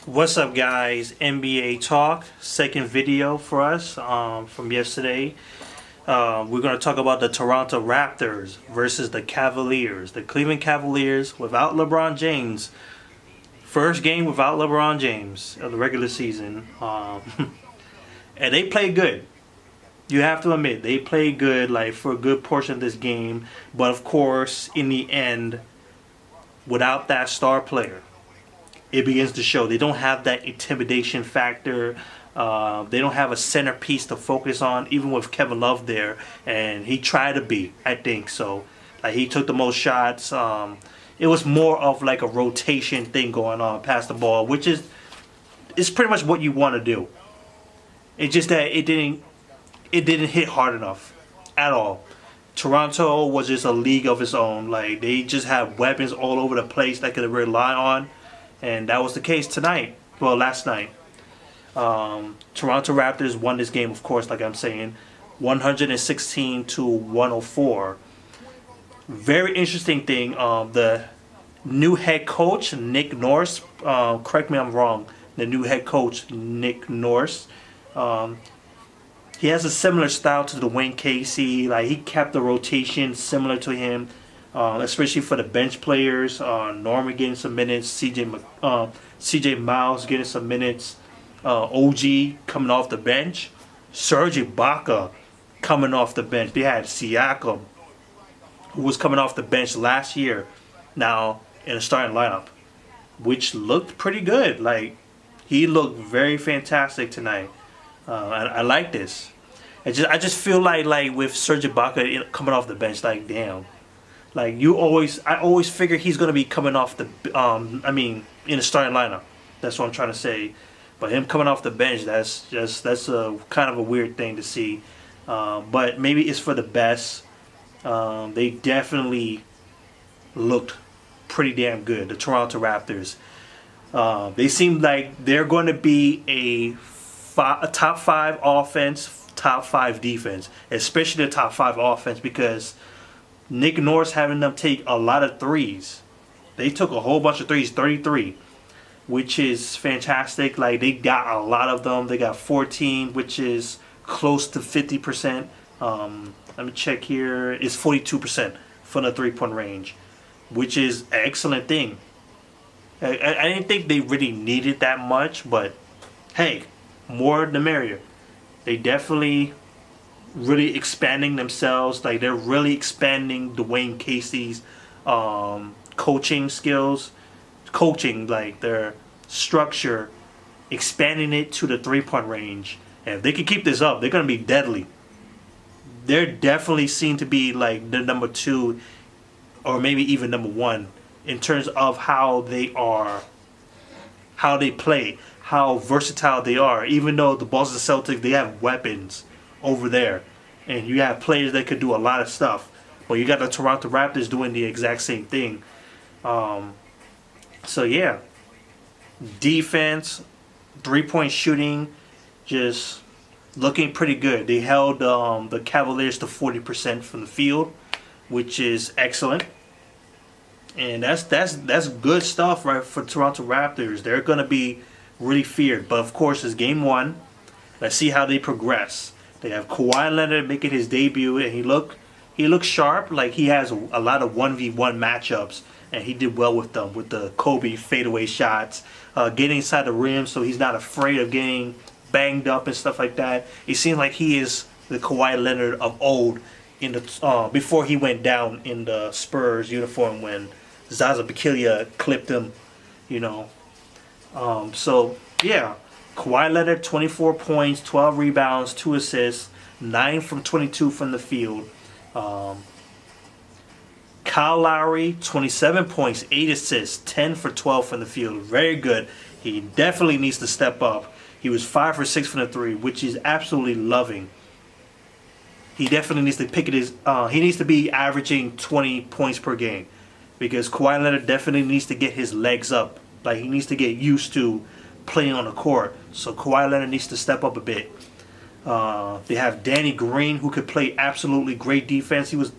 What's up, guys? NBA Talk, second video for us from yesterday. We're going to talk about the Toronto Raptors versus the Cavaliers. The Cleveland Cavaliers without LeBron James. First game without LeBron James of the regular season. And they played good. You have to admit, they played good like for a good portion of this game. But of course, in the end, without that star player, it begins to show. They don't have that intimidation factor. They don't have a centerpiece to focus on, even with Kevin Love there. And he tried to be, I think. So, like, he took the most shots. It was more of like a rotation thing going on, pass the ball, which is it's pretty much what you want to do. It's just that it didn't hit hard enough at all. Toronto was just a league of its own. Like, they just have weapons all over the place that could rely on. And that was the case tonight. Well, last night. Toronto Raptors won this game, of course, like I'm saying, 116-104. Very interesting thing. The new head coach, Nick Nurse, correct me if I'm wrong, the new head coach, Nick Nurse, he has a similar style to Dwayne Casey. Like, he kept the rotation similar to him. Especially for the bench players, Norman getting some minutes, CJ Miles getting some minutes, OG coming off the bench, Serge Ibaka coming off the bench. They had Siakam, who was coming off the bench last year, now in a starting lineup, which looked pretty good. Like, he looked very fantastic tonight. I like this. I just feel like with Serge Ibaka coming off the bench, like, damn. Like, I always figure he's gonna be coming off the, in the starting lineup. That's what I'm trying to say. But him coming off the bench, that's a kind of a weird thing to see. But maybe it's for the best. They definitely looked pretty damn good. The Toronto Raptors. They seem like they're going to be a top 5 offense, top 5 defense, especially the top 5 offense, because Nick Nurse having them take a lot of threes. They took a whole bunch of threes, 33, which is fantastic. Like, they got a lot of them. They got 14, which is close to 50%. Let me check here. It's 42% from the three-point range, which is an excellent thing. I didn't think they really needed that much, but hey, more the merrier. They definitely really expanding themselves. Like, they're really expanding Dwayne Casey's coaching skills, like their structure, expanding it to the three-point range. And if they can keep this up, they're going to be deadly. They're definitely seen to be like the number 2 or maybe even number 1 in terms of how they are, how they play, how versatile they are. Even though the Boston Celtics, they have weapons over there, and you have players that could do a lot of stuff, but you got the Toronto Raptors doing the exact same thing. So yeah, defense, 3-point shooting, just looking pretty good. They held the Cavaliers to 40% from the field, which is excellent, and that's good stuff, right, for Toronto Raptors. They're gonna be really feared. But of course, it's game 1. Let's see how they progress. They have Kawhi Leonard making his debut, and he looks sharp. Like, he has a lot of 1v1 matchups, and he did well with them, with the Kobe fadeaway shots, getting inside the rim, so he's not afraid of getting banged up and stuff like that. It seems like he is the Kawhi Leonard of old in the before he went down in the Spurs uniform when Zaza Pachulia clipped him, So yeah. Kawhi Leonard, 24 points, 12 rebounds, 2 assists, 9 from 22 from the field. Kyle Lowry, 27 points, 8 assists, 10 for 12 from the field. Very good. He definitely needs to step up. He was 5 for 6 from the 3, which is absolutely loving. He definitely needs to pick it. He needs to be averaging 20 points per game, because Kawhi Leonard definitely needs to get his legs up. Like, he needs to get used to playing on the court. So Kawhi Leonard needs to step up a bit. They have Danny Green, who could play absolutely great defense. He was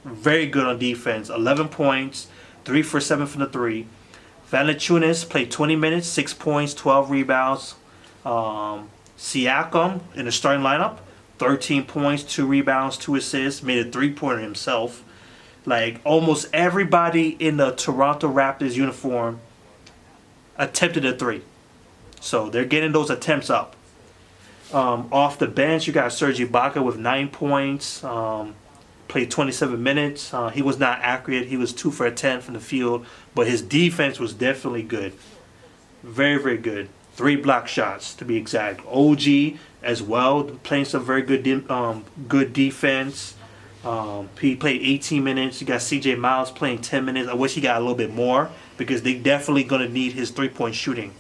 very good on defense. 11 points, 3 for 7 from the 3. Valanciunas played 20 minutes, 6 points, 12 rebounds. Siakam in the starting lineup, 13 points, 2 rebounds, 2 assists, made a 3-pointer himself. Like, almost everybody in the Toronto Raptors uniform attempted a 3. So they're getting those attempts up. Off the bench, you got Serge Ibaka with 9 points. Played 27 minutes. He was not accurate. He was 2 for 10 from the field. But his defense was definitely good. Very, very good. 3 block shots, to be exact. OG as well, playing some very good good defense. He played 18 minutes. You got CJ Miles playing 10 minutes. I wish he got a little bit more because they definitely going to need his 3-point shooting.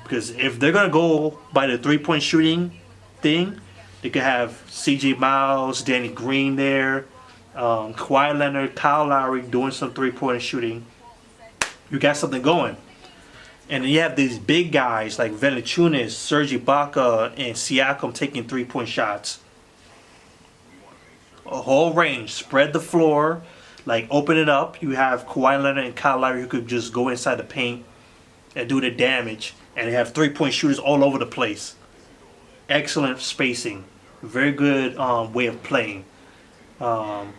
Because if they're going to go by the 3-point shooting thing, they could have CJ Miles, Danny Green there, Kawhi Leonard, Kyle Lowry doing some 3-point shooting. You got something going. And then you have these big guys like Valanciunas, Serge Ibaka, and Siakam taking 3-point shots. A whole range. Spread the floor. Like, open it up. You have Kawhi Leonard and Kyle Lowry who could just go inside the paint and do the damage. And they have 3-point shooters all over the place. Excellent spacing. Very good way of playing. And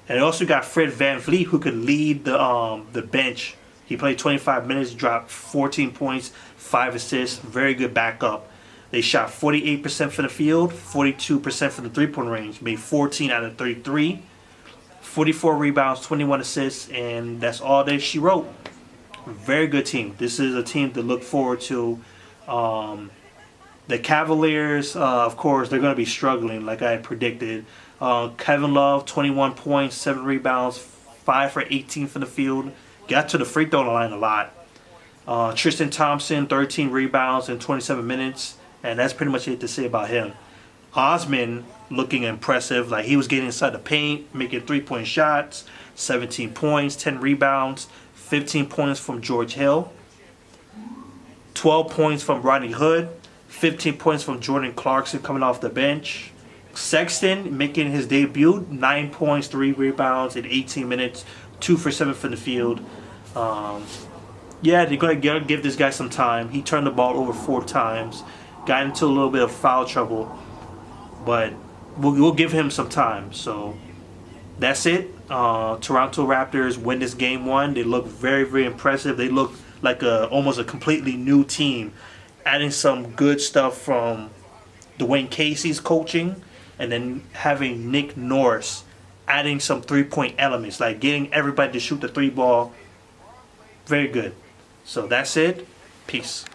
also got Fred VanVleet who could lead the bench. He played 25 minutes, dropped 14 points, 5 assists. Very good backup. They shot 48% from the field, 42% from the 3-point range. Made 14 out of 33. 44 rebounds, 21 assists, and that's all that she wrote. Very good team. This is a team to look forward to. The Cavaliers, of course, they're going to be struggling like I had predicted. Kevin Love, 21 points, 7 rebounds, 5 for 18 from the field. Got to the free throw line a lot. Tristan Thompson, 13 rebounds in 27 minutes. And that's pretty much it to say about him. Osman looking impressive. Like, he was getting inside the paint, making 3-point shots. 17 points, 10 rebounds, 15 points from George Hill. 12 points from Rodney Hood. 15 points from Jordan Clarkson coming off the bench. Sexton making his debut. 9 points, 3 rebounds in 18 minutes. 2 for 7 from the field. Yeah, they're going to give this guy some time. He turned the ball over 4 times. Got into a little bit of foul trouble. But we'll give him some time. So that's it. Toronto Raptors win this game 1. They look very, very impressive. They look like almost a completely new team. Adding some good stuff from Dwayne Casey's coaching. And then having Nick Nurse adding some 3-point elements, like getting everybody to shoot the 3 ball. Very good. So that's it. Peace.